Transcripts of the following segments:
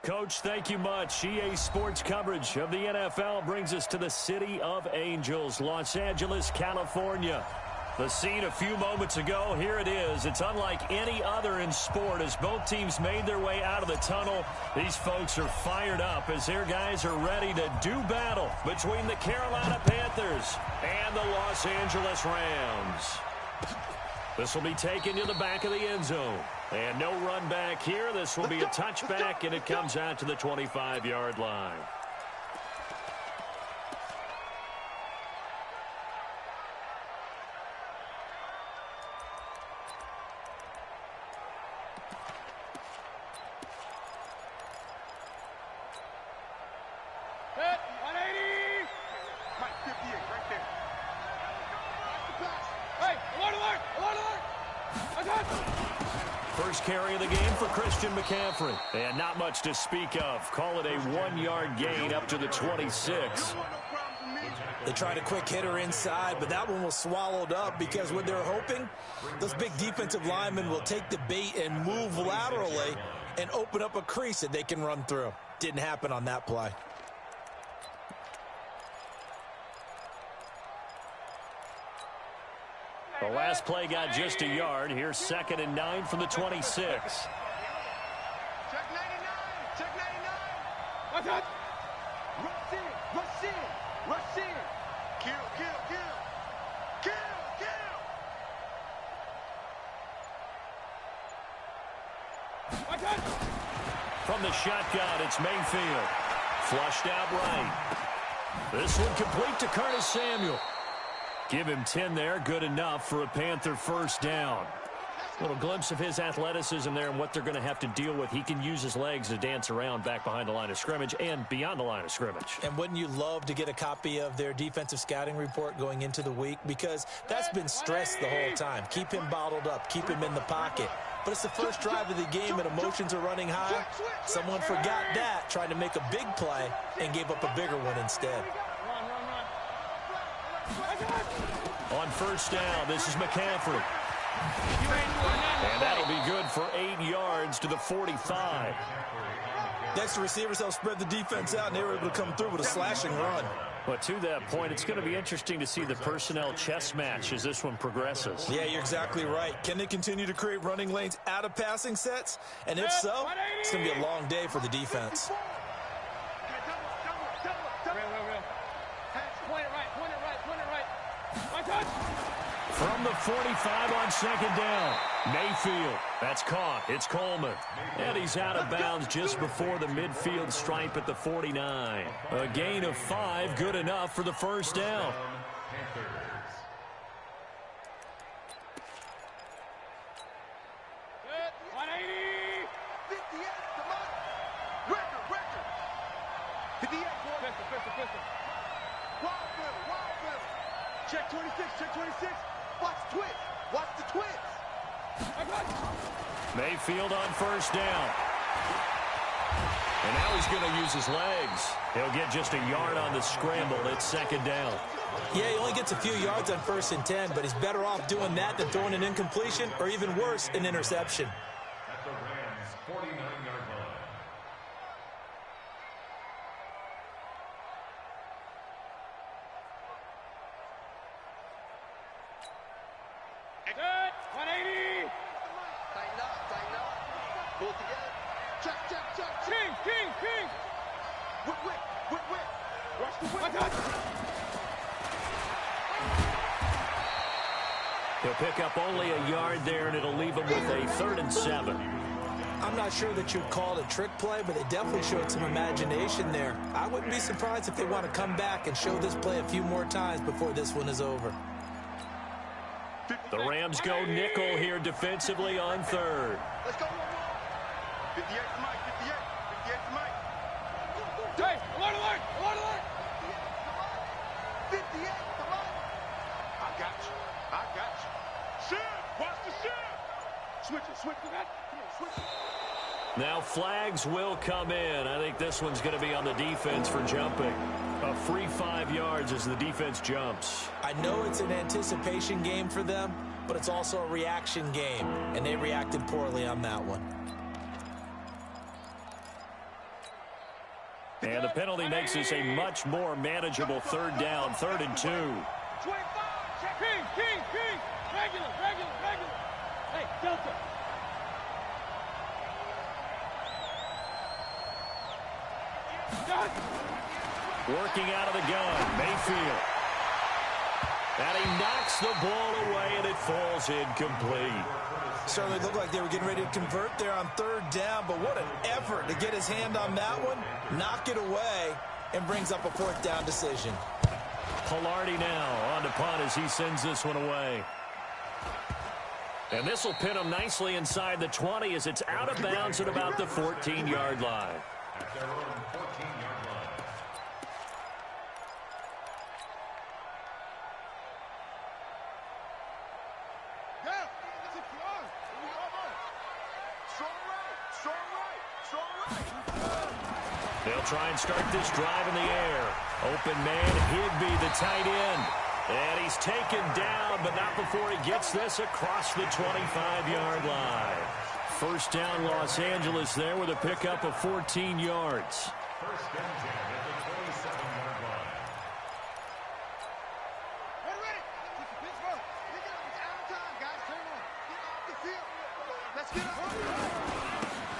Coach, thank you much. EA Sports coverage of the NFL brings us to the City of Angels, Los Angeles, California. The scene a few moments ago, here it is. It's unlike any other in sport as both teams made their way out of the tunnel. These folks are fired up as their guys are ready to do battle between the Carolina Panthers and the Los Angeles Rams. This will be taken to the back of the end zone. And no run back here. This will be a touchback, and it comes out to the 25-yard line. First carry of the game for Christian McCaffrey. And not much to speak of. Call it a 1-yard gain up to the 26. They tried a quick hitter inside, but that one was swallowed up because what they're hoping, those big defensive linemen will take the bait and move laterally and open up a crease that they can run through. Didn't happen on that play. The last play got just a yard. Here's 2nd and 9 from the 26. Check 99. Check 99. Rush in. Rush in. Rush in. Kill, kill, kill. Kill, kill. From the shotgun, it's Mayfield. Flushed out right. This one complete to Curtis Samuel. Give him 10 there. Good enough for a Panther first down. A little glimpse of his athleticism there and what they're going to have to deal with. He can use his legs to dance around back behind the line of scrimmage and beyond the line of scrimmage. And wouldn't you love to get a copy of their defensive scouting report going into the week? Because that's been stressed the whole time. Keep him bottled up. Keep him in the pocket. But it's the first drive of the game and emotions are running high. Someone forgot that, trying to make a big play, and gave up a bigger one instead. On first down, this is McCaffrey. And that'll be good for 8 yards to the 45. Next, the receivers help spread the defense out, and they were able to come through with a slashing run. But to that point, it's going to be interesting to see the personnel chess match as this one progresses. Yeah, you're exactly right. Can they continue to create running lanes out of passing sets? And if so, it's going to be a long day for the defense. From the 45 on 2nd down, Mayfield. That's caught. It's Coleman. And he's out of bounds just before the midfield stripe at the 49. A gain of 5, good enough for the first down. Check 26, check 26. Watch the twist. Watch the twist. Mayfield on first down. And now he's going to use his legs. He'll get just a yard on the scramble. It's 2nd down. Yeah, he only gets a few yards on 1st and 10, but he's better off doing that than throwing an incompletion or even worse, an interception. At the Rams' 49-yard line. Good. 180. Tighten up, tighten up. Pull together. Check, check, check. King, king, king. Whip, whip, whip, whip. Rush the whip. He'll pick up only a yard there, and it'll leave him with a 3rd and 7. I'm not sure that you'd call it a trick play, but they definitely showed some imagination there. I wouldn't be surprised if they want to come back and show this play a few more times before this one is over. The Rams go nickel here defensively on 3rd. Let's go. 58 to Mike, 58. 58 to Mike. Hey, alert, alert, alert, alert. 58 to Mike. I got you. I got you. Shift. Watch the shift. Switch it, switch it. Come on, switch it. Now flags will come in. I think this one's going to be on the defense for jumping. A free 5 yards as the defense jumps. I know it's an anticipation game for them, but it's also a reaction game, and they reacted poorly on that one. And the penalty makes this a much more manageable third down, 3rd and 2. 25. King. Regular. Hey, Delta. Working out of the gun, Mayfield. And he knocks the ball away, and it falls incomplete. Certainly looked like they were getting ready to convert there on 3rd down, but what an effort to get his hand on that one, knock it away, and brings up a 4th down decision. Pilardi now on to punt as he sends this one away. And this will pin him nicely inside the 20 as it's out of bounds at about the 14-yard line. At their own 14-yard line. They'll try and start this drive in the air. Open man, Higby, the tight end. And he's taken down, but not before he gets this across the 25-yard line. First down, Los Angeles there with a pickup of 14 yards. First and 10 at the 27-yard line. Ready. Pittsburgh. It's out of time, guys. Turn on. Get off the field. Let's get up.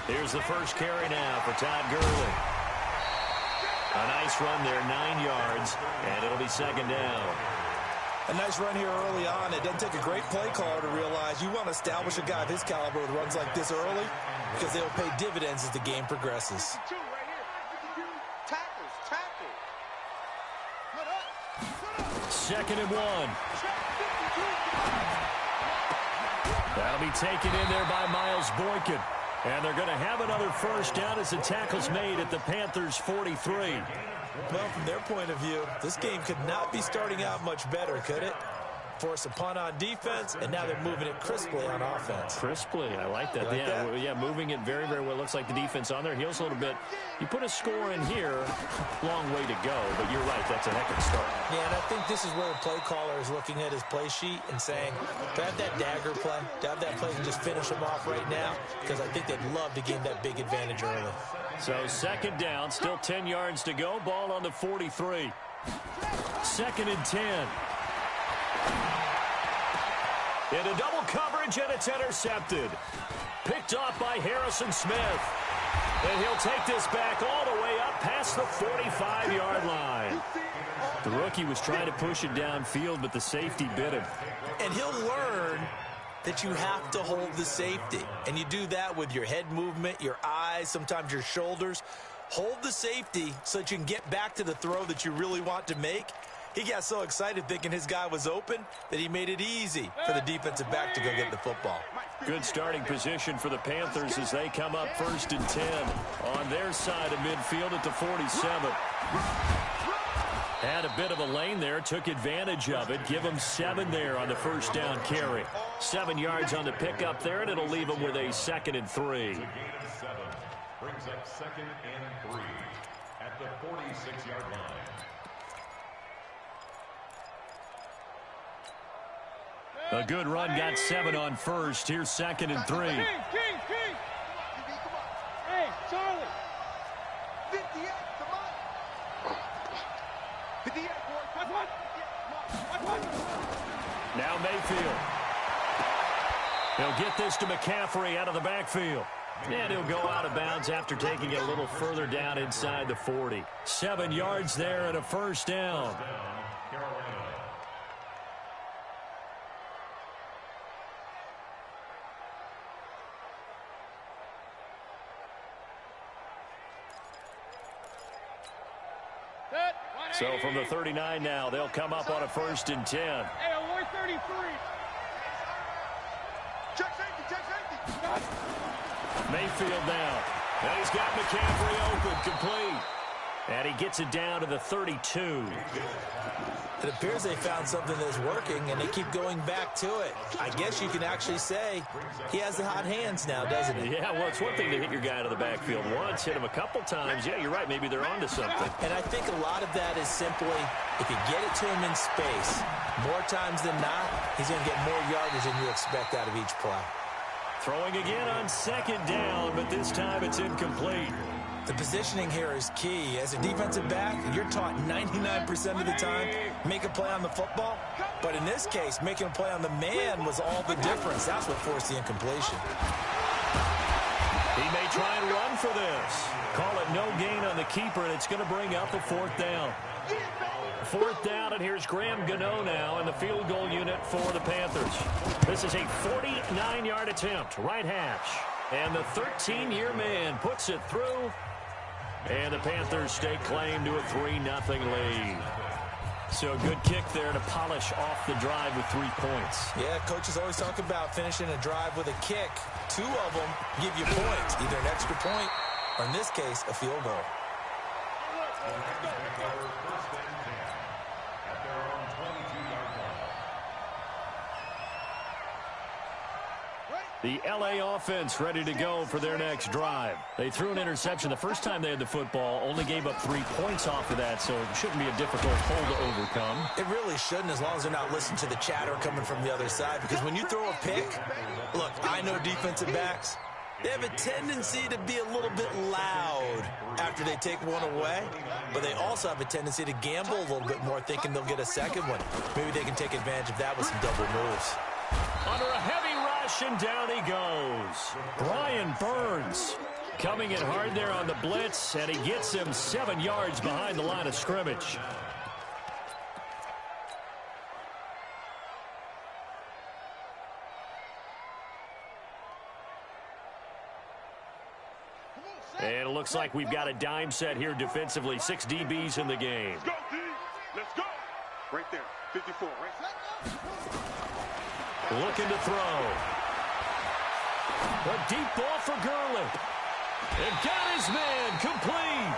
Here's the first carry now for Todd Gurley. A nice run there, 9 yards, and it'll be 2nd down. A nice run here early on. It doesn't take a great play caller to realize you want to establish a guy of his caliber with runs like this early because they'll pay dividends as the game progresses. Tackle. 2nd and 1. That'll be taken in there by Miles Boykin. And they're going to have another first down as the tackle's made at the Panthers' 43. Well, from their point of view, this game could not be starting out much better, could it? Force a punt on defense, and now they're moving it crisply on offense. Crisply, I like that. Yeah, moving it very, very well. Looks like the defense on their heels a little bit. You put a score in here, long way to go, but you're right, that's a heck of a start. Yeah, and I think this is where the play caller is looking at his play sheet and saying, to have that dagger play, to have that play and just finish them off right now, because I think they'd love to gain that big advantage early. So 2nd down, still 10 yards to go, ball on the 43. 2nd and 10. Into double coverage, and it's intercepted. Picked off by Harrison Smith. And he'll take this back all the way up past the 45-yard line. The rookie was trying to push it downfield, but the safety bit him. And he'll learn that you have to hold the safety. And you do that with your head movement, your eyes, sometimes your shoulders. Hold the safety so that you can get back to the throw that you really want to make. He got so excited thinking his guy was open that he made it easy for the defensive back to go get the football. Good starting position for the Panthers as they come up 1st and 10 on their side of midfield at the 47. Had a bit of a lane there, took advantage of it. Give them 7 there on the first down carry. 7 yards on the pickup there, and it'll leave them with a 2nd and 3. The gain of 7 brings up 2nd and 3 at the 46-yard line. A good run, got 7 on first. Here's 2nd and 3. King. Hey, Charlie. 58, come on. 58, boy. What? Now Mayfield. He'll get this to McCaffrey out of the backfield. And he'll go out of bounds after taking it a little further down inside the 40. 7 yards there and a first down. So from the 39 now, they'll come up on a 1st and 10. Hey, Lloyd 33. Check safety. Mayfield now. And he's got McCaffrey open, complete. And he gets it down to the 32. It appears they found something that's working, and they keep going back to it. I guess you can actually say he has the hot hands now, doesn't he? Yeah, well, it's one thing to hit your guy out of the backfield once, hit him a couple times. Yeah, you're right. Maybe they're onto something. And I think a lot of that is simply if you get it to him in space, more times than not, he's going to get more yardage than you expect out of each play. Throwing again on 2nd down, but this time it's incomplete. The positioning here is key. As a defensive back, you're taught 99% of the time, make a play on the football. But in this case, making a play on the man was all the difference. That's what forced the incompletion. He may try and run for this. Call it no gain on the keeper, and it's going to bring up a 4th down. 4th down, and here's Graham Gano now in the field goal unit for the Panthers. This is a 49-yard attempt, right hash. And the 13-year man puts it through. And the Panthers stake claim to a 3-0 lead. So a good kick there to polish off the drive with 3 points. Yeah, coaches always talk about finishing a drive with a kick. 2 of them give you points, either an extra point or, in this case, a field goal. The L.A. offense ready to go for their next drive. They threw an interception the first time they had the football, only gave up 3 points off of that, so it shouldn't be a difficult hole to overcome. It really shouldn't, as long as they're not listening to the chatter coming from the other side, because when you throw a pick, look, I know defensive backs, they have a tendency to be a little bit loud after they take one away, but they also have a tendency to gamble a little bit more, thinking they'll get a second one. Maybe they can take advantage of that with some double moves. Under a heavy rush, and down he goes. Brian Burns coming in hard there on the blitz, and he gets him 7 yards behind the line of scrimmage. And it looks like we've got a dime set here defensively. 6 DBs in the game. Let's go, D. Let's go. Right there. 54. Right. Looking to throw. A deep ball for Gurley. And got his man complete.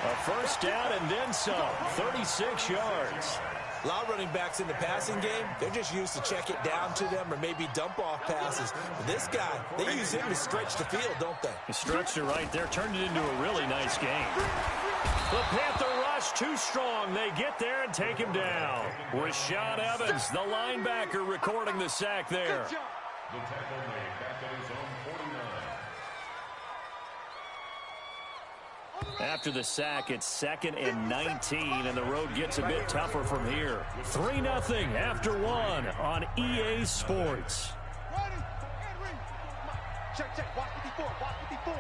A first down and then some. 36 yards. A lot of running backs in the passing game, they're just used to check it down to them or maybe dump off passes. But this guy, they use him to stretch the field, don't they? He stretched it right there, turned it into a really nice game. The Panther rush too strong. They get there and take him down. Rashaan Evans, the linebacker, recording the sack there. The tackle made back at his own 49. After the sack, it's 2nd and 19, and the road gets a bit tougher from here. 3-0 after 1 on EA Sports.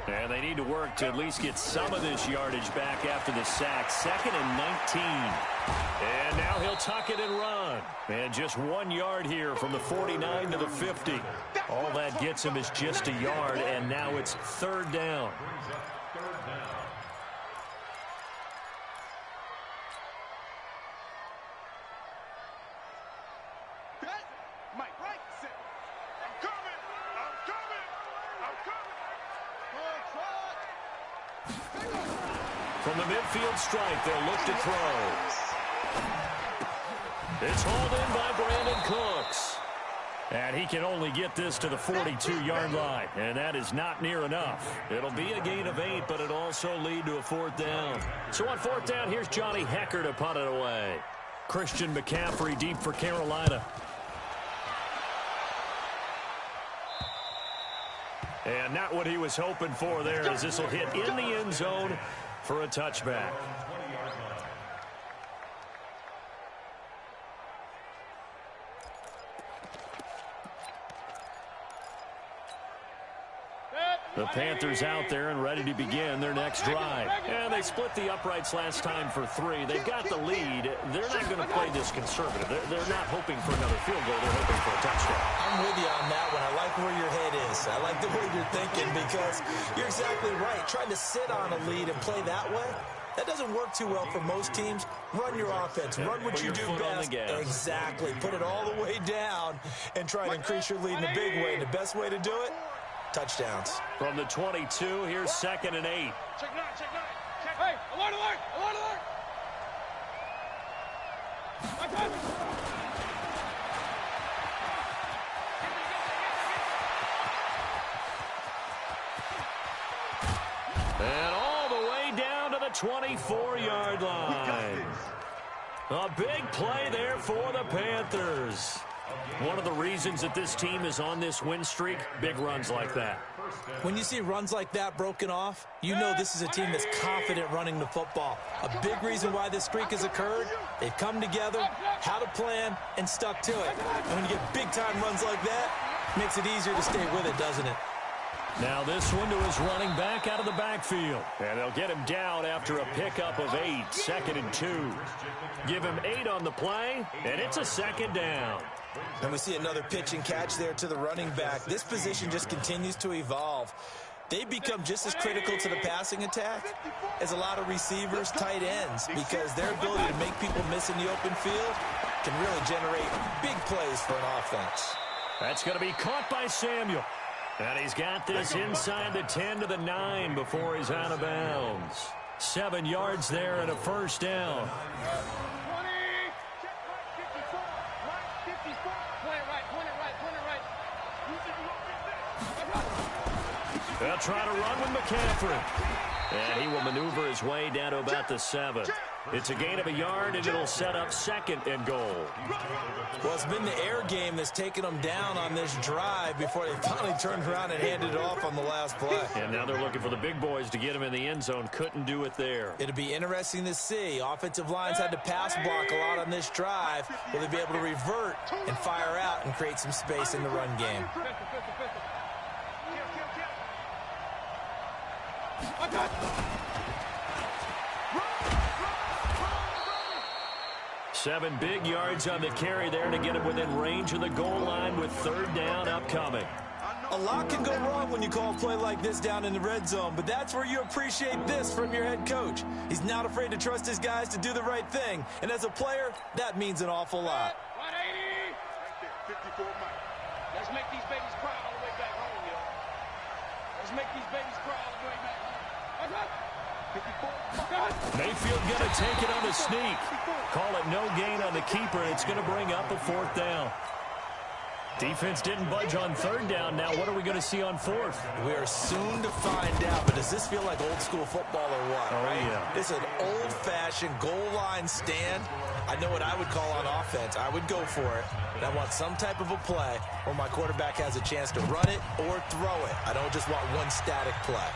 And they need to work to at least get some of this yardage back after the sack. 2nd and 19. And now he'll tuck it and run. And just 1 yard here from the 49 to the 50. All that gets him is just a yard, and now it's 3rd down. From the midfield stripe, they'll look to throw. It's hauled in by Brandon Cooks. And he can only get this to the 42-yard line, and that is not near enough. It'll be a gain of 8, but it'll also lead to a 4th down. So on 4th down, here's Johnny Hecker to punt it away. Christian McCaffrey deep for Carolina. And not what he was hoping for there, as this will hit in the end zone for a touchback. The Panthers out there and ready to begin their next drive. And they split the uprights last time for 3. They've got the lead. They're not going to play this conservative. They're not hoping for another field goal. They're hoping for a touchdown. I'm with you on that one. I like where your head is. I like the way you're thinking, because you're exactly right. Trying to sit on a lead and play that way, that doesn't work too well for most teams. Run your offense. Run what you do best. Exactly. Put it all the way down and try to increase your lead in a big way. And the best way to do it, touchdowns. From the 22, here's 2nd and 8. Check 9, check 9. Check. Hey, alert, alert, alert, alert. And all the way down to the 24-yard line. A big play there for the Panthers. One of the reasons that this team is on this win streak, big runs like that. When you see runs like that broken off, you know this is a team that's confident running the football. A big reason why this streak has occurred, they've come together, had a plan, and stuck to it. And when you get big-time runs like that, it makes it easier to stay with it, doesn't it? Now this one to his running back out of the backfield. And they'll get him down after a pickup of 8, 2nd and 2. Give him 8 on the play, and it's a 2nd down. And we see another pitch and catch there to the running back. This position just continues to evolve. They become just as critical to the passing attack as a lot of receivers, tight ends, because their ability to make people miss in the open field can really generate big plays for an offense. That's going to be caught by Samuel. And he's got this inside the 10 to the 9 before he's out of bounds. 7 yards there and a 1st down. They'll try to run with McCaffrey. And he will maneuver his way down to about the 7. It's a gain of 1 yard, and it'll set up 2nd and goal. Well, it's been the air game that's taken them down on this drive before they finally turned around and handed it off on the last play. And now they're looking for the big boys to get him in the end zone. Couldn't do it there. It'll be interesting to see. Offensive lines had to pass block a lot on this drive. Will they be able to revert and fire out and create some space in the run game? 7 big yards on the carry there to get him within range of the goal line with 3rd down upcoming. A lot can go wrong when you call a play like this down in the red zone, but that's where you appreciate this from your head coach. He's not afraid to trust his guys to do the right thing, and as a player, that means an awful lot. 180. 54 Mike. Let's make these babies cry all the way back home, yo. Let's make these babies cry all the way back home. Mayfield going to take it on the sneak. Call it no gain on the keeper, and it's going to bring up a 4th down. Defense didn't budge on 3rd down. Now what are we going to see on 4th? We are soon to find out, but does this feel like old school football or what? Oh, right? Yeah. It's an old-fashioned goal line stand. I know what I would call on offense. I would go for it. And I want some type of a play where my quarterback has a chance to run it or throw it. I don't just want one static play.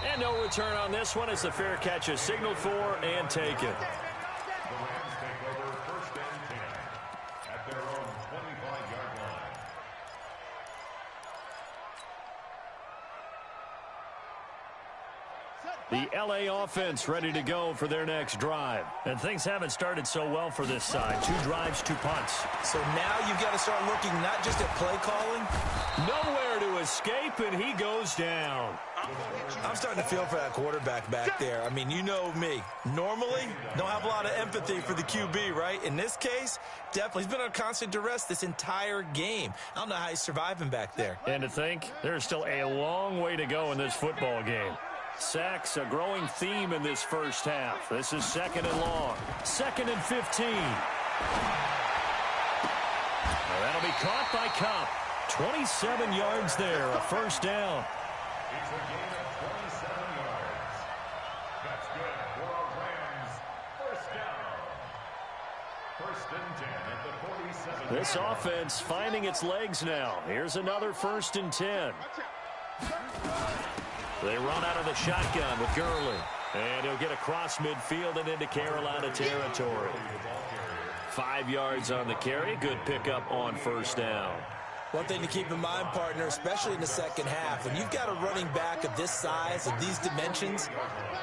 And no return on this one. It's a fair catch is signaled for and taken. The Rams take over 1st and 10 at their own 25-yard line. The L.A. offense ready to go for their next drive. And things haven't started so well for this side. 2 drives, 2 punts. So now you've got to start looking not just at play calling. Nowhere to escape, and he goes down. I'm starting to feel for that quarterback back there. I mean, you know me. Normally, don't have a lot of empathy for the QB, right? In this case, definitely. He's been on constant duress this entire game. I don't know how he's surviving back there. And to think, there's still a long way to go in this football game. Sacks, a growing theme in this first half. This is 2nd and long. 2nd and 15. Well, that'll be caught by Cup. 27 yards there, a 1st down. It's a gain of 27 yards. That's good for our Rams. 1st down. 1st and 10 at the 47. This offense finding its legs now. Here's another 1st and 10. They run out of the shotgun with Gurley. And he'll get across midfield and into Carolina territory. 5 yards on the carry. Good pickup on 1st down. One thing to keep in mind, partner, especially in the second half, when you've got a running back of this size, of these dimensions,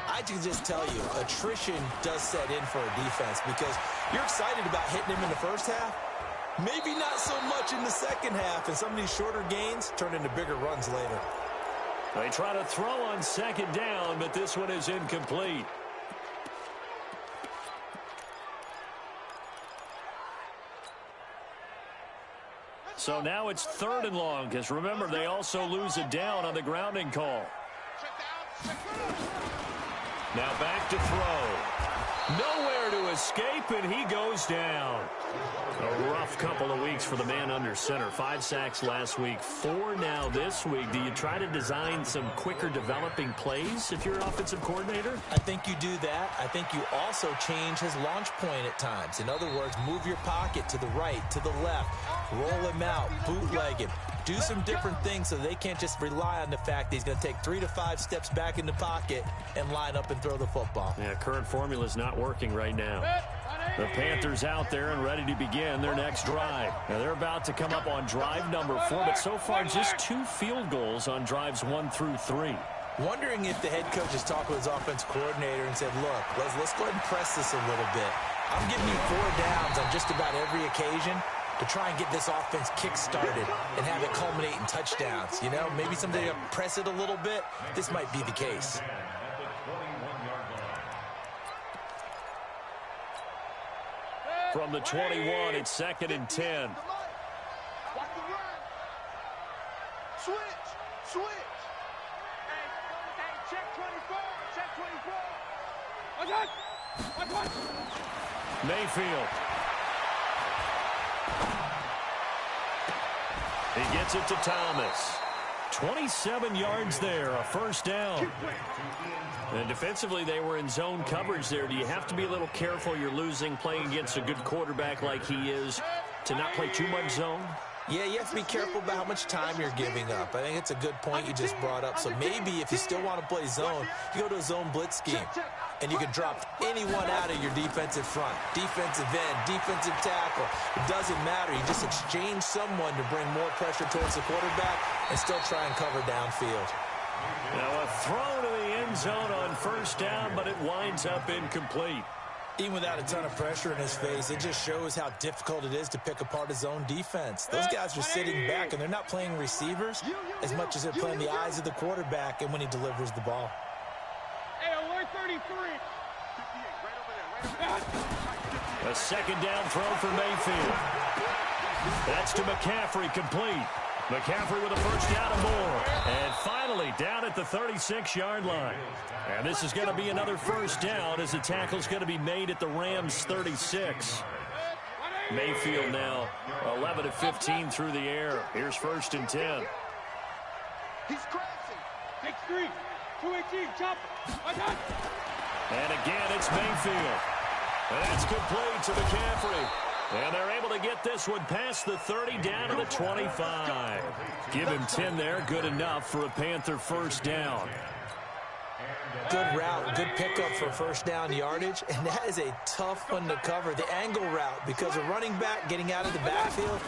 I can just tell you, attrition does set in for a defense because you're excited about hitting him in the first half. Maybe not so much in the second half, and some of these shorter gains turn into bigger runs later. They try to throw on 2nd down, but this one is incomplete. So now it's 3rd and long, because remember, they also lose it down on the grounding call. Now back to throw. Nowhere to escape, and he goes down. A rough couple of weeks for the man under center. 5 sacks last week, 4 now this week. Do you try to design some quicker developing plays if you're an offensive coordinator? I think you do that. I think you also change his launch point at times. In other words, move your pocket to the right, to the left, roll him out, bootleg him. Do some different things so they can't just rely on the fact that he's going to take 3 to 5 steps back in the pocket and line up and throw the football. Yeah, current formula is not working right now. The Panthers out there and ready to begin their next drive. Now, they're about to come up on drive number 4, but so far just 2 field goals on drives 1 through 3. Wondering if the head coach has talked with his offense coordinator and said, look, let's go ahead and press this a little bit. I'm giving you 4 downs on just about every occasion to try and get this offense kick-started and have it culminate in touchdowns. You know, maybe someday to press it a little bit. This might be the case. From the 21, it's 2nd and 10. Watch the run. Switch. Hey, check 24. Check 24. Watch. Mayfield. He gets it to Thomas. 27 yards there, a first down. And defensively, they were in zone coverage there. Do you have to be a little careful? You're losing, playing against a good quarterback like he is, to not play too much zone? Yeah, you have to be careful about how much time you're giving up. I think it's a good point you just brought up. So maybe if you still want to play zone, you go to a zone blitz scheme. And you can drop anyone out of your defensive front, defensive end, defensive tackle. It doesn't matter. You just exchange someone to bring more pressure towards the quarterback and still try and cover downfield. Now a throw to the end zone on first down, but it winds up incomplete. Even without a ton of pressure in his face, it just shows how difficult it is to pick apart his own defense. Those guys are sitting back, and they're not playing receivers as much as they're playing the eyes of the quarterback and when he delivers the ball. Hey, alert 33. 58, right over there. A second down throw for Mayfield. That's to McCaffrey, complete. McCaffrey with a first down and more. And finally down at the 36-yard line. And this is going to be another first down as the tackle's going to be made at the Rams' 36. Mayfield now 11 of 15 through the air. Here's 1st and 10. He's crashing. Take 3. 218, jump. And again, it's Mayfield. And that's complete to McCaffrey. And they're able to get this one past the 30 down to the 25. Give him 10 there. Good enough for a Panther first down. Good route, good pickup for first down yardage, and that is a tough one to cover, the angle route, because a running back getting out of the backfield,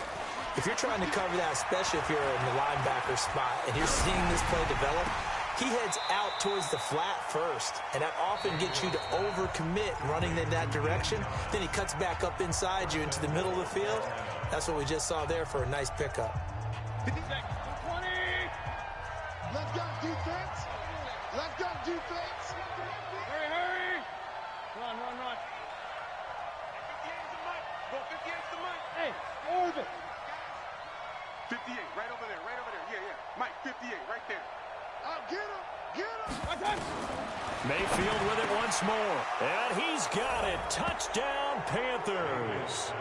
if you're trying to cover that, especially if you're in the linebacker spot and you're seeing this play develop, he heads out towards the flat first, and that often gets you to overcommit running in that direction. Then he cuts back up inside you into the middle of the field. That's what we just saw there for a nice pickup. 50 seconds. 20. Let's go, defense. Let's go, defense. Hurry. Run. 58's the mic. Hey, orbit. 58, right over there. Yeah. Mike, 58, right there. Get him. Mayfield with it once more. And he's got it. Touchdown, Panthers.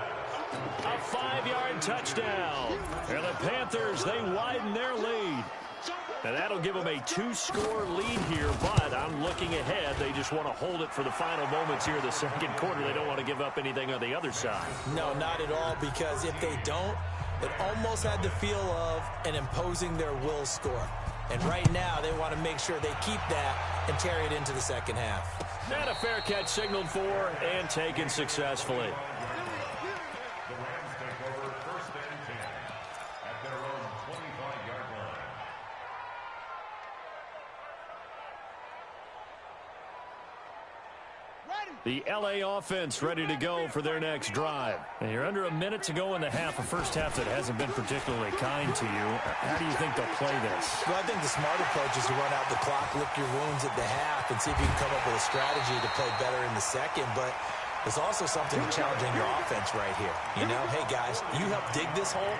A 5-yard touchdown. And the Panthers, they widen their lead. And that'll give them a 2-score lead here, but I'm looking ahead. They just want to hold it for the final moments here in the second quarter. They don't want to give up anything on the other side. No, not at all, because if they don't, it almost had the feel of an imposing their will score. And right now, they want to make sure they keep that and carry it into the second half. And a fair catch signaled for and taken successfully. The Rams take over 1st and 10 at their own 25-yard line. The L.A. offense ready to go for their next drive. And you're under a minute to go in the half, a first half that hasn't been particularly kind to you. How do you think they'll play this? Well, I think the smart approach is to run out the clock, lick your wounds at the half, and see if you can come up with a strategy to play better in the second. But there's also something to challenging your offense right here. You know, hey, guys, you help dig this hole.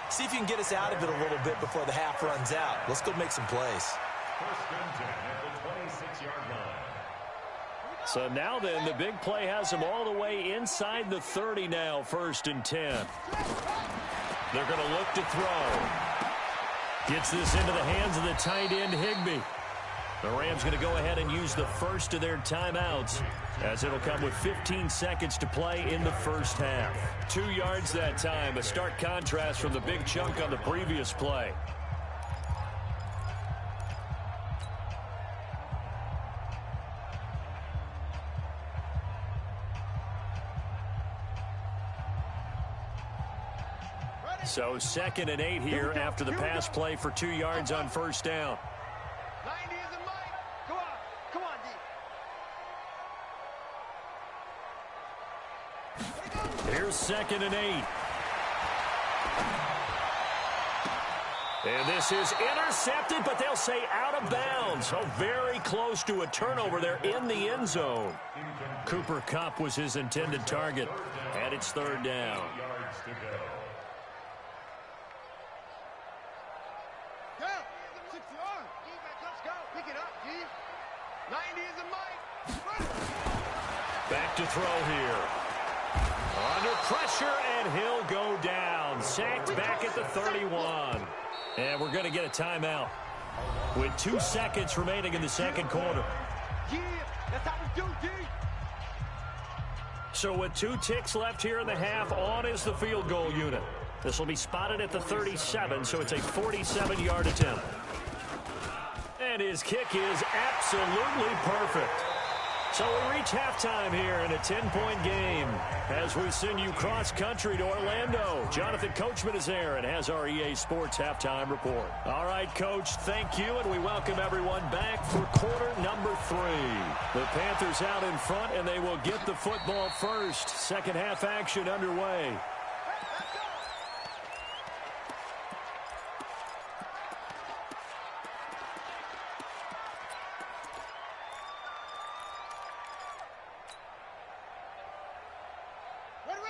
See if you can get us out of it a little bit before the half runs out. Let's go make some plays. 1st and 10 at the 26-yard line. So now then, the big play has them all the way inside the 30 now, 1st and 10. They're going to look to throw. Gets this into the hands of the tight end, Higbee. The Rams going to go ahead and use the first of their timeouts, as it'll come with 15 seconds to play in the first half. 2 yards that time, a stark contrast from the big chunk on the previous play. So 2nd and 8 here after the pass play for 2 yards on 1st down. 90 is a mic. Come on. Come on, D. Here's 2nd and 8. And this is intercepted, but they'll say out of bounds. So very close to a turnover there in the end zone. Cooper Kupp was his intended target, and it's 3rd down. Back to throw here. Under pressure, and he'll go down. Sacked back at the 31. And we're going to get a timeout with 2 seconds remaining in the 2nd quarter. Yeah, that's how we do, D. So with 2 ticks left here in the half, on is the field goal unit. This will be spotted at the 37, so it's a 47-yard attempt. And his kick is absolutely perfect. So we reach halftime here in a 10-point game as we send you cross-country to Orlando. Jonathan Coachman is there and has our EA Sports halftime report. All right, Coach, thank you, and we welcome everyone back for quarter number 3. The Panthers out in front, and they will get the football first. Second half action underway.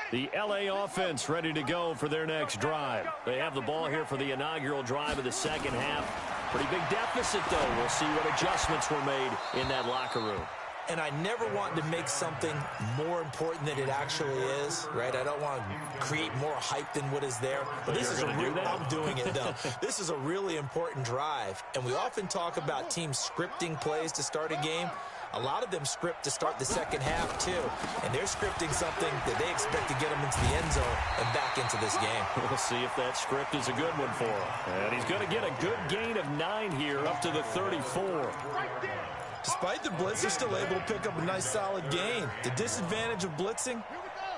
The LA offense ready to go for their next drive. They have the ball here for the inaugural drive of the second half. Pretty big deficit, though. We'll see what adjustments were made in that locker room. And I never want to make something more important than it actually is, right? I don't want to create more hype than what is there. But this is I'm doing it, though. This is a really important drive. And we often talk about teams scripting plays to start a game. A lot of them script to start the second half, too. And they're scripting something that they expect to get them into the end zone and back into this game. We'll see if that script is a good one for him. And he's going to get a good gain of 9 here up to the 34. Despite the blitz, they're still able to pick up a nice, solid gain. The disadvantage of blitzing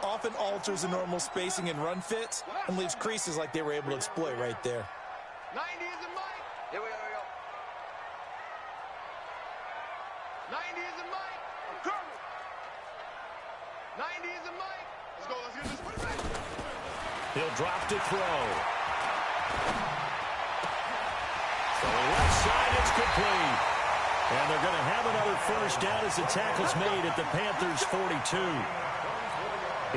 often alters the normal spacing and run fits and leaves creases like they were able to exploit right there. 90 is a mic. Here we go. 90 is a mic. I'm coming. 90 is a mic. Let's go. Let's get this one right. He'll drop to throw. From the left side, it's complete. And they're going to have another first down as the tackle's made at the Panthers' 42.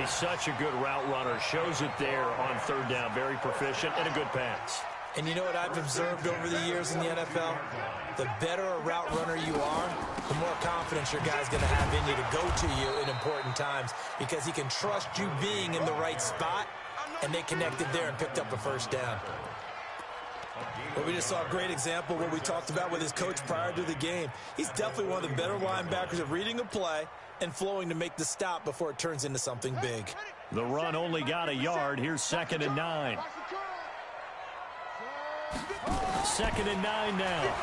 He's such a good route runner. Shows it there on 3rd down. Very proficient and a good pass. And you know what I've observed over the years in the NFL? The better a route runner you are, the more confidence your guy's going to have in you to go to you in important times because he can trust you being in the right spot, and they connected there and picked up a first down. Well, we just saw a great example of what we talked about with his coach prior to the game. He's definitely one of the better linebackers at reading a play and flowing to make the stop before it turns into something big. The run only got a yard. Here's 2nd and 9. 2nd and 9 now.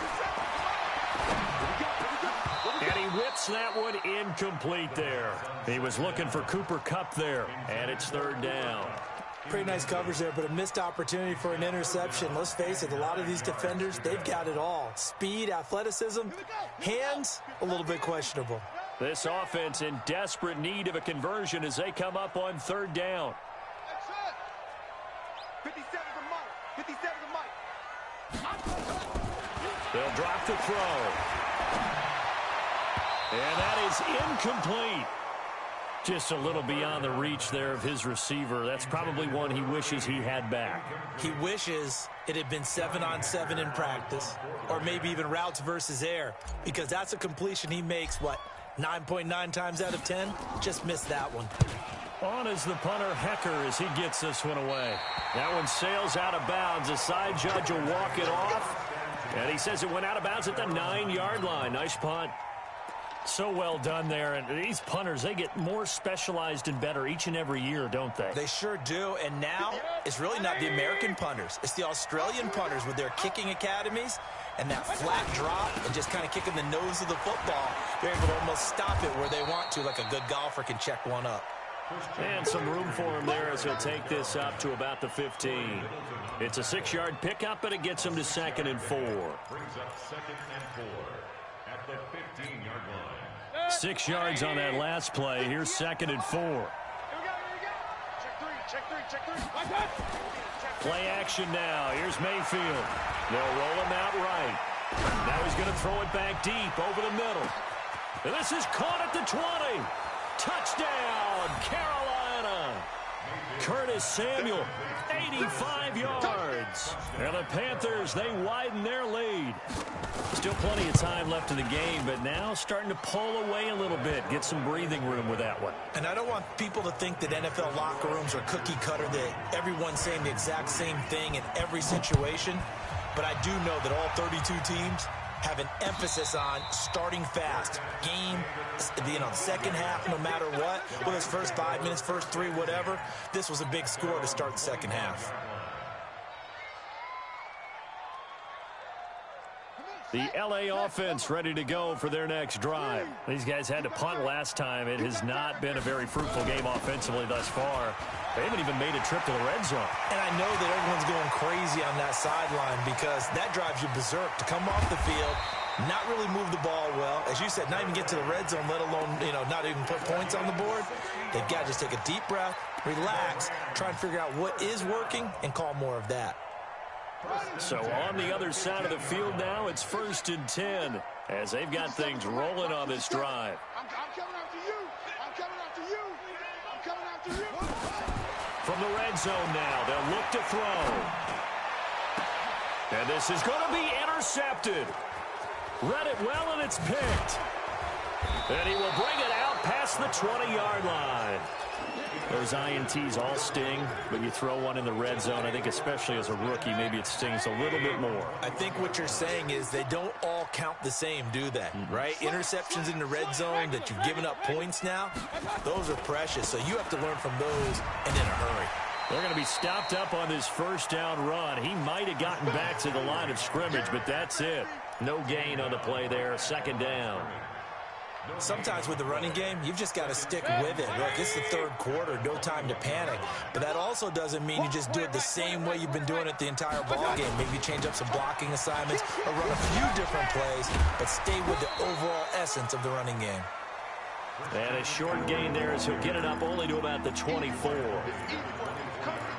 And he whips that one incomplete there. He was looking for Cooper Kupp there, and it's 3rd down. Pretty nice coverage there, but a missed opportunity for an interception. Let's face it, a lot of these defenders, they've got it all. Speed, athleticism, hands, a little bit questionable. This offense in desperate need of a conversion as they come up on 3rd down. 57 the mic. 57 the mic. They'll drop the throw. And that is incomplete. Just a little beyond the reach there of his receiver. That's probably one he wishes he had back. He wishes it had been 7-on-7 in practice, or maybe even routes versus air, because that's a completion he makes, 9 9.9 times out of 10, just missed that one. On is the punter, Hecker, as he gets this one away. That one sails out of bounds. The side judge will walk it off. And he says it went out of bounds at the 9-yard line. Nice punt. So well done there. And these punters, they get more specialized and better each and every year, don't they? They sure do. And now it's really not the American punters. It's the Australian punters with their kicking academies and that flat drop and just kind of kicking the nose of the football. They're able to almost stop it where they want to, like a good golfer can check one up. And some room for him there as he'll take this up to about the 15. It's a 6-yard pickup, but it gets him to 2nd and 4. Brings up 2nd and 4 at the 15-yard line. 6 yards on that last play. Here's 2nd and 4. Here we go. Check three. Play action now. Here's Mayfield. They'll roll him out right. Now he's going to throw it back deep over the middle. And this is caught at the 20. Touchdown, Carolina. Curtis Samuel, 85 yards. And the Panthers, they widen their lead. Still plenty of time left in the game, but now starting to pull away a little bit. Get some breathing room with that one. And I don't want people to think that NFL locker rooms are cookie cutter, that everyone's saying the exact same thing in every situation. But I do know that all 32 teams have an emphasis on starting fast. Game, the second half, no matter what, whether it's first 5 minutes, first 3, whatever. This was a big score to start the second half. The LA offense ready to go for their next drive. These guys had to punt last time. It has not been a very fruitful game offensively thus far. They haven't even made a trip to the red zone. And I know that everyone's going crazy on that sideline because that drives you berserk to come off the field, not really move the ball well. As you said, not even get to the red zone, let alone, not even put points on the board. They've got to just take a deep breath, relax, try and figure out what is working and call more of that. So on the other side of the field now, it's 1st and 10 as they've got things rolling on this drive. I'm coming after you. I'm coming after you. I'm coming after you. From the red zone now, they'll look to throw. And this is going to be intercepted. Read it well, and it's picked. And he will bring it out past the 20-yard line. Those INTs all sting, but you throw one in the red zone, I think especially as a rookie, maybe it stings a little bit more. I think what you're saying is they don't all count the same, do they? Right? Interceptions in the red zone that you've given up points now, those are precious. So you have to learn from those and in a hurry. They're going to be stopped up on this first down run. He might have gotten back to the line of scrimmage, but that's it. No gain on the play there, 2nd down. Sometimes with the running game, you've just got to stick with it. Look, it's the 3rd quarter, no time to panic. But that also doesn't mean you just do it the same way you've been doing it the entire ball game. Maybe you change up some blocking assignments or run a few different plays, but stay with the overall essence of the running game. And a short gain there as he'll get it up only to about the 24.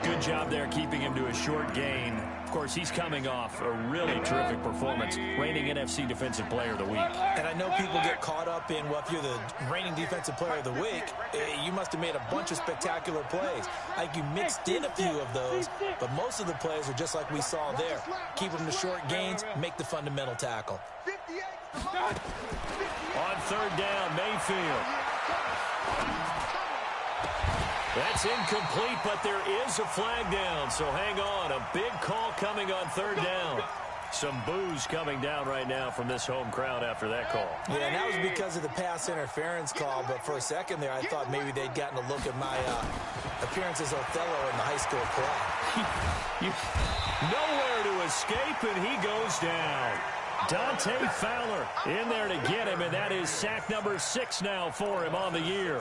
Good job there keeping him to a short gain. Of course, he's coming off a really terrific performance, reigning NFC Defensive Player of the Week. And I know people get caught up in, well, if you're the reigning Defensive Player of the Week, you must have made a bunch of spectacular plays. Like you mixed in a few of those, but most of the plays are just like we saw there. Keep them to short gains, make the fundamental tackle. On 3rd down, Mayfield. That's incomplete, but there is a flag down, so hang on. A big call coming on 3rd down. Some boos coming down right now from this home crowd after that call. Yeah, and that was because of the pass interference call, but for a second there, I thought maybe they'd gotten a look at my appearance as Othello in the high school play. Nowhere to escape, and he goes down. Dante Fowler in there to get him, and that is sack number 6 now for him on the year.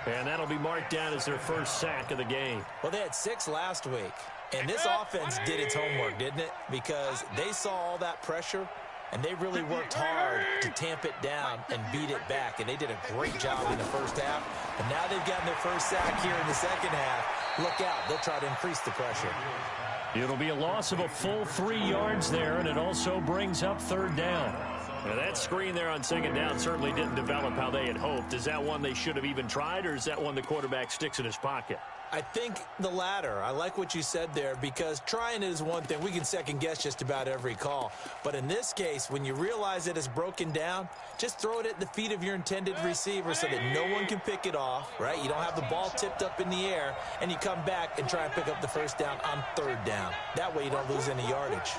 And that'll be marked down as their first sack of the game. Well, they had 6 last week, and this offense did its homework, didn't it? Because they saw all that pressure, and they really worked hard to tamp it down and beat it back. And they did a great job in the first half. And now they've gotten their first sack here in the second half. Look out. They'll try to increase the pressure. It'll be a loss of a full 3 yards there, and it also brings up 3rd down. Now that screen there on 2nd down certainly didn't develop how they had hoped. Is that one they should have even tried, or is that one the quarterback sticks in his pocket? I think the latter. I like what you said there, because trying it is one thing. We can second guess just about every call. But in this case, when you realize that it's broken down, just throw it at the feet of your intended receiver so that no one can pick it off, right? You don't have the ball tipped up in the air, and you come back and try and pick up the first down on third down. That way you don't lose any yardage.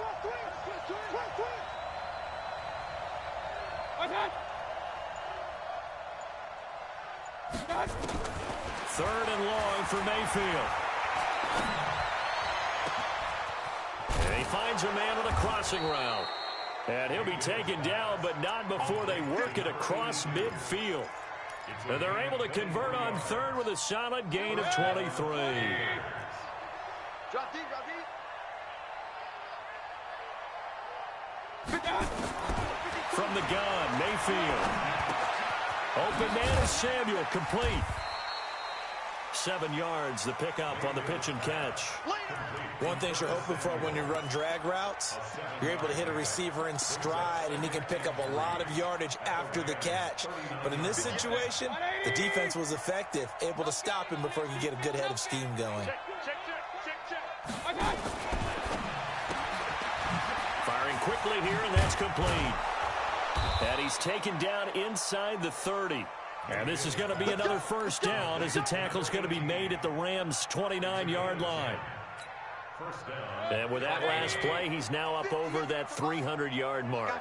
Third and long for Mayfield. And he finds a man on a crossing route. And he'll be taken down, but not before they work it across midfield. And they're able to convert on third with a solid gain of 23. Drop deep, drop deep. From the gun, Mayfield. Open man is Samuel, complete. 7 yards, the pickup on the pitch and catch. One thing you're hoping for when you run drag routes, you're able to hit a receiver in stride, and he can pick up a lot of yardage after the catch. But in this situation, the defense was effective, able to stop him before he could get a good head of steam going. Firing quickly here, and that's complete. And he's taken down inside the 30. And this is going to be another first down, as the tackle's going to be made at the Rams' 29-yard line. And with that last play, he's now up over that 300-yard mark.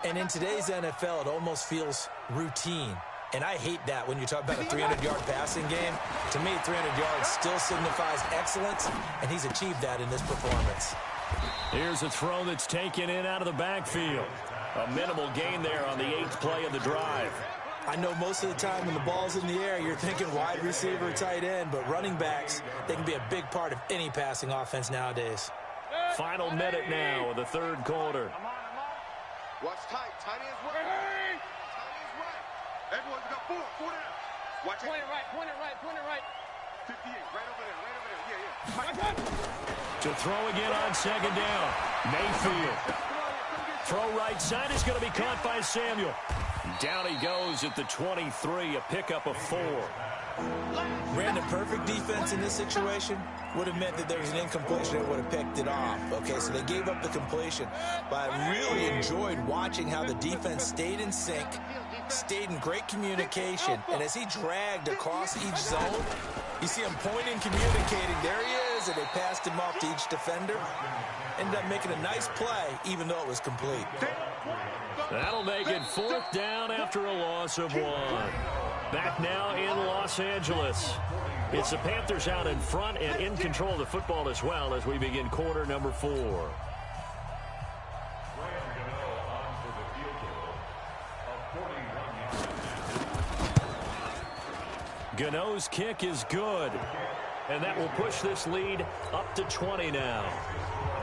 And in today's NFL, it almost feels routine. And I hate that when you talk about a 300-yard passing game. To me, 300 yards still signifies excellence, and he's achieved that in this performance. Here's a throw that's taken in out of the backfield. A minimal gain there on the 8th play of the drive. I know most of the time when the ball's in the air, you're thinking wide receiver, tight end, but running backs, they can be a big part of any passing offense nowadays. Final minute now of the third quarter. Watch tight. Tight ends right. Tight ends right. Everyone's got four down. Watch it. Point it right. 58, right over there. Yeah. To throw again on second down. Mayfield. Throw right side is going to be caught by Samuel. Down he goes at the 23, a pickup of 4. Brandon, perfect defense in this situation would have meant that there was an incompletion and would have picked it off. Okay, so they gave up the completion. But I really enjoyed watching how the defense stayed in sync, stayed in great communication, and as he dragged across each zone, you see him pointing, communicating. There he is, and they passed him off to each defender. Ended up making a nice play, even though it was complete. That'll make it 4th down after a loss of 1. Back now in Los Angeles. It's the Panthers out in front and in control of the football as well as we begin quarter number 4. Gano's kick is good. And that will push this lead up to 20 now.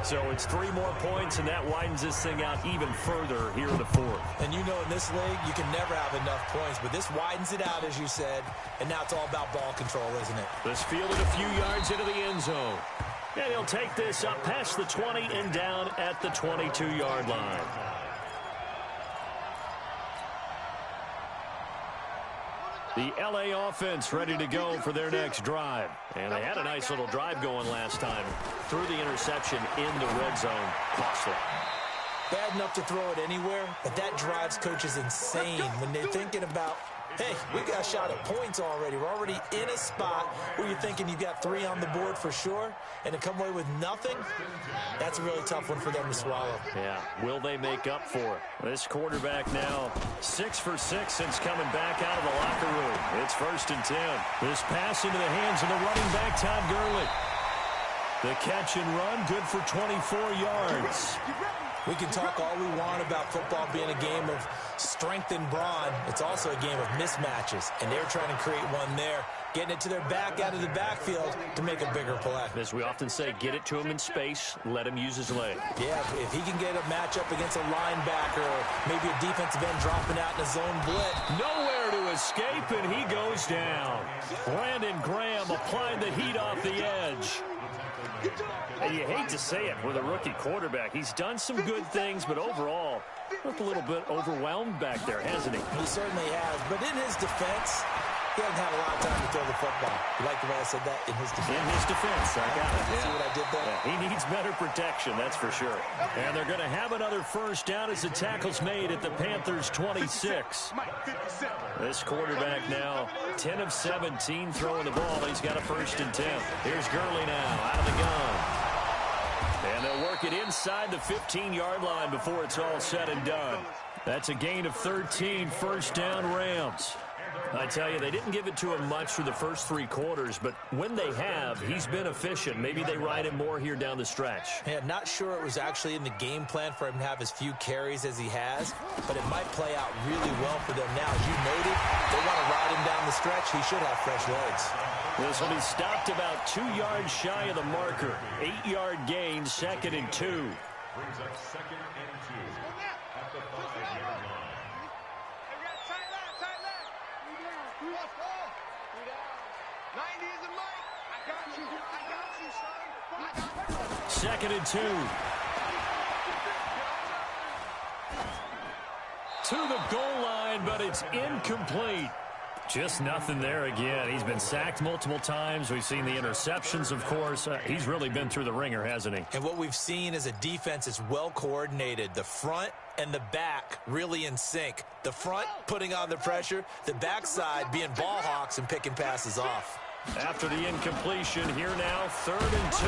So it's 3 more points, and that widens this thing out even further here in the 4th. And you know in this league, you can never have enough points, but this widens it out, as you said, and now it's all about ball control, isn't it? This fielded a few yards into the end zone. And he'll take this up past the 20 and down at the 22-yard line. The LA offense ready to go for their next drive. And they had a nice little drive going last time. Threw the interception in the red zone. Costly. Bad enough to throw it anywhere, but that drives coaches insane when they're thinking about, hey, we got a shot at points already. We're already in a spot where you're thinking you've got 3 on the board for sure, and to come away with nothing, that's a really tough one for them to swallow. Yeah, will they make up for it? This quarterback now 6 for 6 since coming back out of the locker room. It's 1st and 10. This pass into the hands of the running back, Todd Gurley. The catch and run, good for 24 yards. We can talk all we want about football being a game of strength and brawn. It's also a game of mismatches, and they're trying to create one there, getting it to their back out of the backfield to make a bigger play. As we often say, get it to him in space, let him use his leg. Yeah, if he can get a matchup against a linebacker or maybe a defensive end dropping out in a zone blitz. Nowhere to escape, and he goes down. Brandon Graham applying the heat off the edge. And you hate to say it with a rookie quarterback. He's done some good things, but overall, looked a little bit overwhelmed back there, hasn't he? He certainly has. But in his defense, He hasn't had a lot of time to throw the football. You like the way I said that? In his defense. In his defense, I got it. See what I did there? Yeah, he needs better protection, that's for sure. And they're going to have another first down as the tackle's made at the Panthers' 26. This quarterback now 10 of 17 throwing the ball. He's got a 1st and 10. Here's Gurley now out of the gun. And they'll work it inside the 15-yard line before it's all said and done. That's a gain of 13, 1st down Rams. I tell you, they didn't give it to him much for the first 3 quarters, but when they have, he's been efficient. Maybe they ride him more here down the stretch. Yeah, not sure it was actually in the game plan for him to have as few carries as he has, but it might play out really well for them now. As you noted, they want to ride him down the stretch. He should have fresh legs. This will be stopped about 2 yards shy of the marker. 8-yard gain, 2nd and 2. Brings up 2nd and 2 at the 5-yard line. Second and 2. To the goal line, but it's incomplete. Just nothing there again. He's been sacked multiple times. We've seen the interceptions, of course. He's really been through the ringer, hasn't he? And what we've seen is a defense that's well coordinated. The front and the back really in sync. The front putting on the pressure, the backside being ball hawks and picking passes off. After the incompletion, here now, 3rd and 2.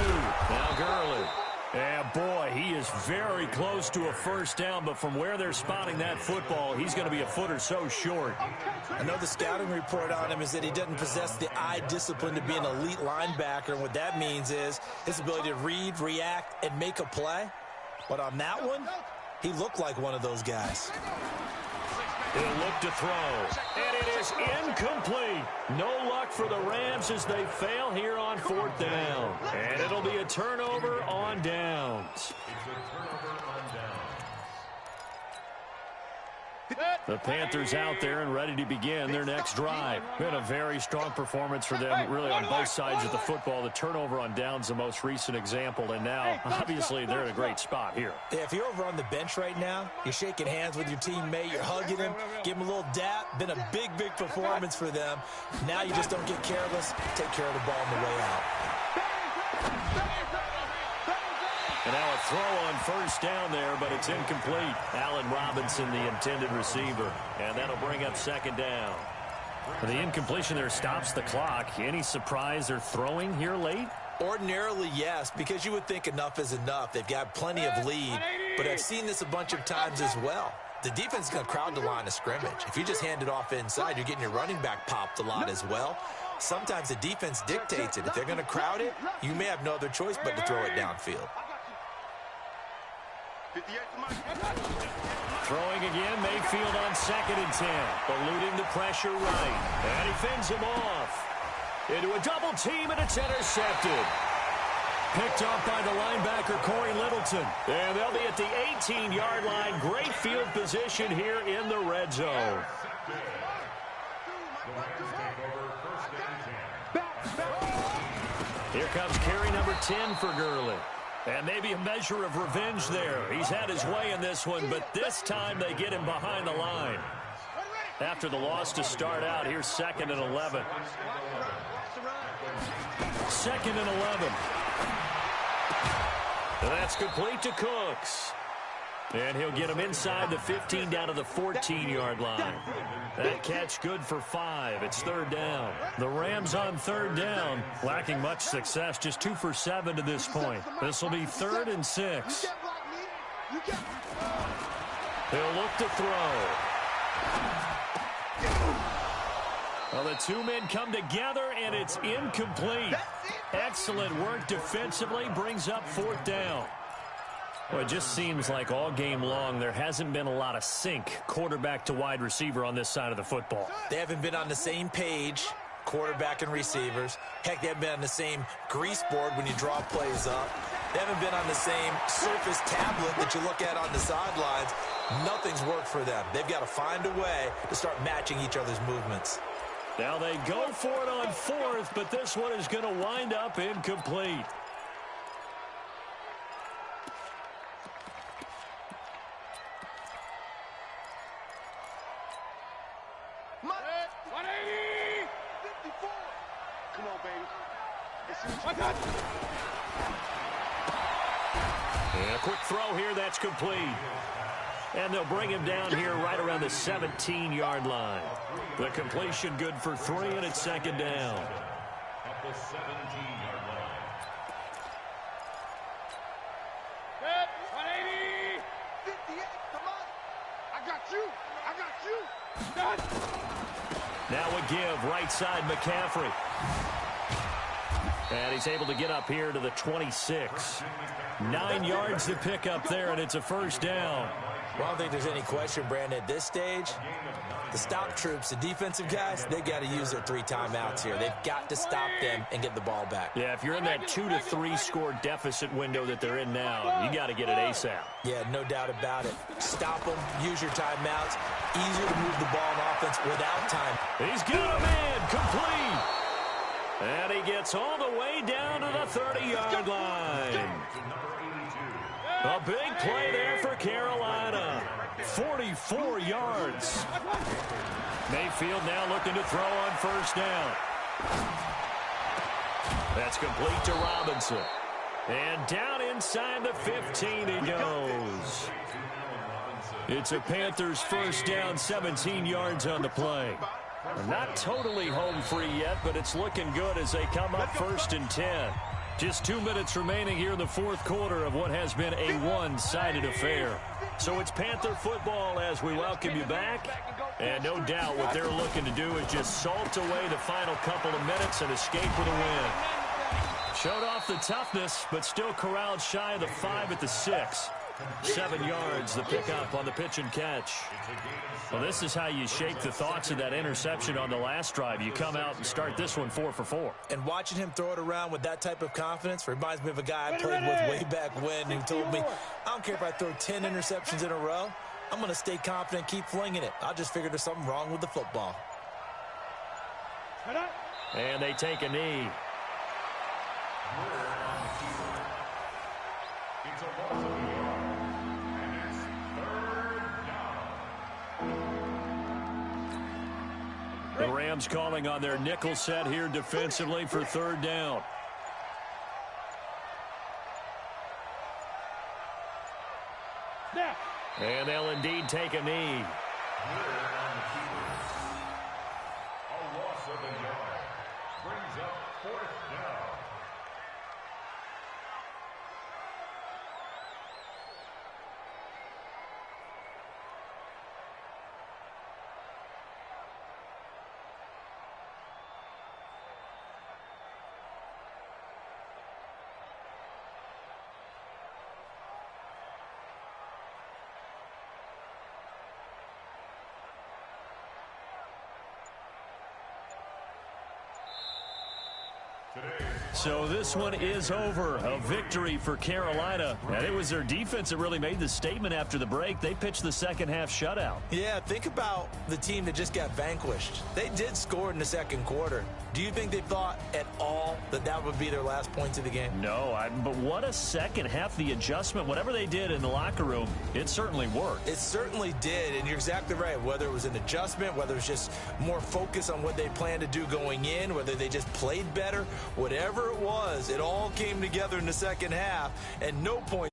Now Gurley. Yeah, boy, he is very close to a first down, but from where they're spotting that football, he's going to be a foot or so short. I know the scouting report on him is that he doesn't possess the eye discipline to be an elite linebacker, and what that means is his ability to read, react, and make a play. But on that one, he looked like one of those guys. He'll look to throw, and it is incomplete. No luck for the Rams as they fail here on 4th down. And it'll be a turnover on downs. It's a turnover on downs. The Panthers out there and ready to begin their next drive. Been a very strong performance for them, really on both sides of the football. The turnover on downs, the most recent example, and now, obviously, they're in a great spot here. Yeah, if you're over on the bench right now, you're shaking hands with your teammate, you're hugging him, give him a little dap. Been a big, big performance for them. Now you just don't get careless. Take care of the ball on the way out. And now a throw on first down there, but it's incomplete. Allen Robinson, the intended receiver. And that'll bring up 2nd down. The incompletion there stops the clock. Any surprise they're throwing here late? Ordinarily, yes, because you would think enough is enough. They've got plenty of lead, but I've seen this a bunch of times as well. The defense is going to crowd the line of scrimmage. If you just hand it off inside, you're getting your running back popped a lot as well. Sometimes the defense dictates it. If they're going to crowd it, you may have no other choice but to throw it downfield. Throwing again, Mayfield on 2nd and 10. Eluding the pressure right. And he fends him off. Into a double team, and it's intercepted. Picked off by the linebacker, Corey Littleton. And they'll be at the 18-yard line. Great field position here in the red zone. Here comes carry number 10 for Gurley. And maybe a measure of revenge there. He's had his way in this one, but this time they get him behind the line. After the loss to start out, here's 2nd and 11. 2nd and 11. And that's complete to Cooks. And he'll get him inside the 15 down to the 14-yard line. That catch good for 5. It's 3rd down. The Rams on 3rd down, lacking much success, just 2 for 7 to this point. This will be 3rd and 6. He'll look to throw. Well, the 2 men come together, and it's incomplete. Excellent work defensively, brings up 4th down. Well, it just seems like all game long there hasn't been a lot of sync quarterback to wide receiver on this side of the football. They haven't been on the same page, quarterback and receivers. Heck, they haven't been on the same grease board when you draw plays up. They haven't been on the same Surface tablet that you look at on the sidelines. Nothing's worked for them. They've got to find a way to start matching each other's movements. Now they go for it on 4th, but this one is going to wind up incomplete. 54. Come on, baby. And a quick throw here, that's complete. And they'll bring him down here right around the 17-yard line. The completion good for 3, and it's second down. At the 17-yard line. Good. 180. 58. Come on. I got you. I got you. Done. Now a give, right side McCaffrey. And he's able to get up here to the 26. 9 yards to pick up there, and it's a first down. Well, I don't think there's any question, Brandon, at this stage, the stop troops, the defensive guys, they got to use their 3 timeouts here. They've got to stop them and get the ball back. Yeah, if you're in that 2 to 3 score deficit window that they're in now, you got to get it ASAP. Yeah, no doubt about it. Stop them, use your timeouts. Easier to move the ball on offense without time. He's got a man, complete. And he gets all the way down to the 30-yard line. A big play there for Carolina. 44 yards. Mayfield now looking to throw on first down. That's complete to Robinson. And down inside the 15 he goes. It's a Panthers first down, 17 yards on the play. Not totally home free yet, but it's looking good as they come up first and 10. Just 2 minutes remaining here in the fourth quarter of what has been a one-sided affair. So it's Panther football as we welcome you back. And no doubt what they're looking to do is just salt away the final couple of minutes and escape with a win. Showed off the toughness, but still corralled shy of the 5 at the 6. 7 yards the pickup on the pitch and catch. Well, this is how you shape the thoughts of that interception on the last drive. You come out and start this one 4 for 4. And watching him throw it around with that type of confidence reminds me of a guy I played with way back when who told me, I don't care if I throw 10 interceptions in a row. I'm going to stay confident, keep flinging it. I just figured there's something wrong with the football. And they take a knee. It's a loss of a yard. And it's third down. The Rams calling on their nickel set here defensively for third down. And they'll indeed take a knee. A loss of a yard. Brings up fourth down. So this one is over. A victory for Carolina. And it was their defense that really made the statement after the break. They pitched the second half shutout. Yeah, think about the team that just got vanquished. They did score in the second quarter. Do you think they thought at all that that would be their last points of the game? No, but what a second half. The adjustment, whatever they did in the locker room, it certainly worked. It certainly did, and you're exactly right. Whether it was an adjustment, whether it was just more focus on what they planned to do going in, whether they just played better, whatever it was, it all came together in the second half, and no point